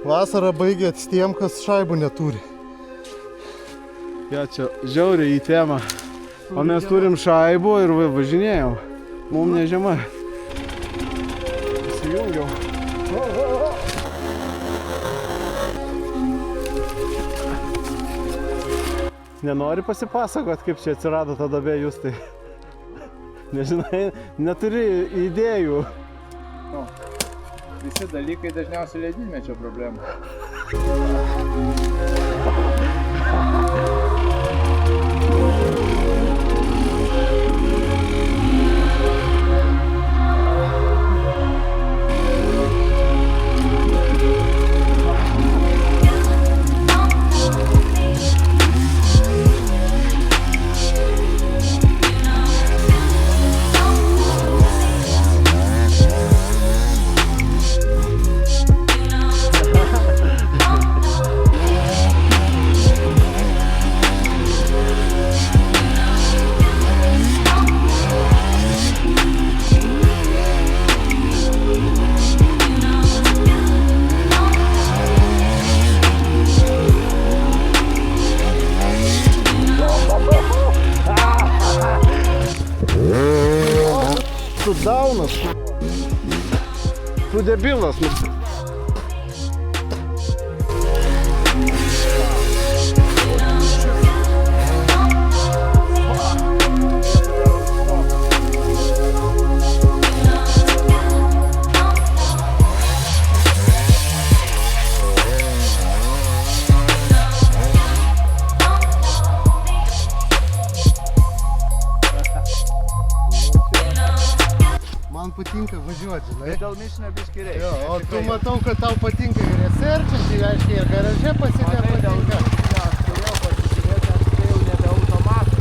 Vasarą baigėt tiem, kas šaibų neturi. Ja, čia žiauriai į temą. O mes turim šaibų ir važinėjau. Mum nežema. Įsijungiau. Nenori pasipasakot, kaip čia atsirado ta duobė, Justai? Nežinai, neturi idėjų. Nu, visi dalykai dažniausiai ledynmečio problema. Tu daunas. Tu debilas. Man patinka važiuoti, žinai. Dėl mišinio biškį reikia. Jo, o tu matau, kad tau patinka ir reserčinti, aiškiai, ir garaže pasidėti patinka. Aš turėjau pasižiūrėti, aš turėjau nebe automatų.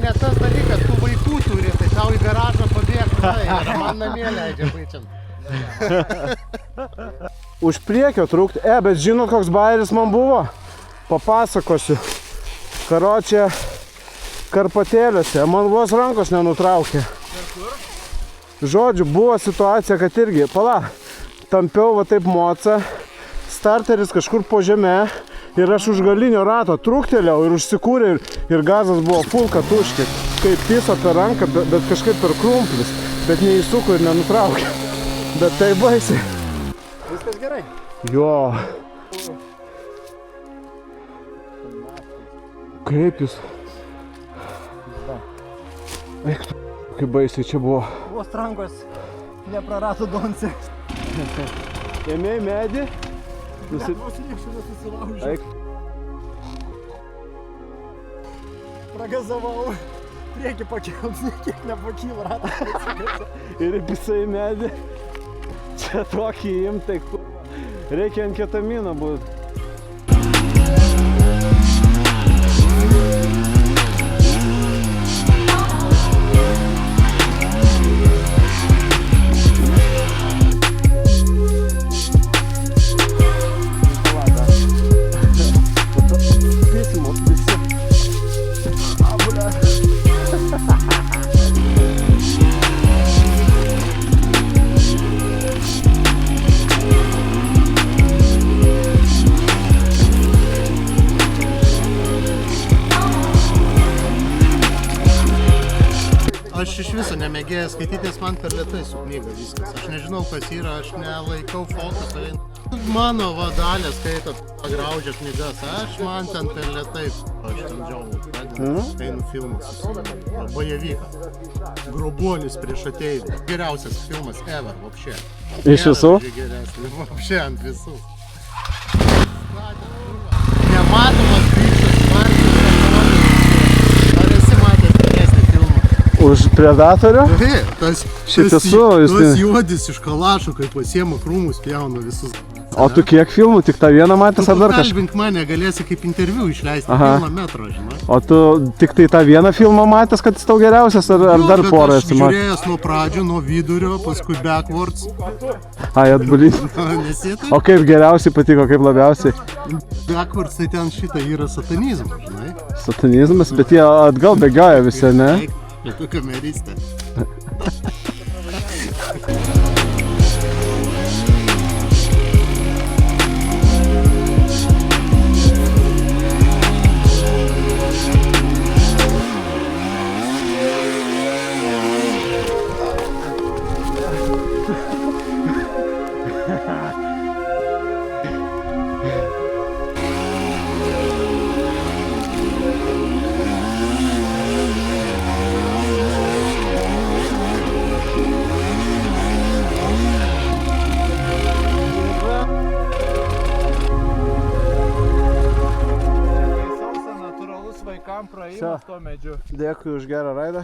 Ne tas dalykas, tu vaikų turi, tai tau į garažą pabėgti, žinai, man namie leidžia baičiam. Už priekio trūkti. Bet žinot, koks bairis man buvo? Papasakosiu. Karočią Karpatėliuose. Man vos rankos nenutraukė. Žodžiu, buvo situacija, kad irgi, tampiau va taip moca, starteris kažkur po žeme ir aš už galinio rato trūktelėjau ir užsikūrė ir gazas buvo full katuškė, kaip piso per ranką, bet kažkaip per krumplis, bet neįsuko ir nenutraukė. Bet tai baisiai. Viskas gerai? Jo. Kaip jūs? Eik tu, kaip baisiai čia buvo. Vos rankos neprarado donce. Ėmėjai medį? Vos riekšų nesusilaužė. Eik. Pragazavau. Priekį pakėlus, kiek nepakyla ratas. Ir įpisai medį. Čia tokį imtai, reikia ant ketamino būt. Aš iš viso nemėgėjęs skaityti, nes man per lėtai su knyga viskas. Aš nežinau, kas yra, aš nelaikau fokusą. Mano vadalė skaito, pagraudžia knygas, man ten per lėtai. Aš ten džiaugiu, einu filmas susidarau. Bajevyka. Grobuolis prieš ateivį. Geriausias filmas ever, vapšė. Iš visų? Vapšė ant visų. Nematomas bičas, varsis rekomendas. Ar esi matęs geresnį filmą? Už Predatorių? Tas juodis iš Kalašo, kai pasiema krūmus, pjauna visus. O tu kiek filmų, tik tą vieną matęs ar dar kažką? Kalbink mane, galėsi kaip interviu išleisti pilną metrą, žinai. O tu tik tai tą vieną filmą matęs, kad jis tau geriausias, ar dar porą esi matęs? Aš žiūrėjęs nuo pradžio, nuo vidurio, paskui backwards. Atbulyti. Nesėtai? O kaip geriausiai patiko, kaip labiausiai? Backwards tai ten šitą yra satanizmas, žinai. Satanizmas, bet jie atgal bėgioja visi, ne? Lietu kameristė. Kilimas to medžiu. Dėkui už gerą raidą.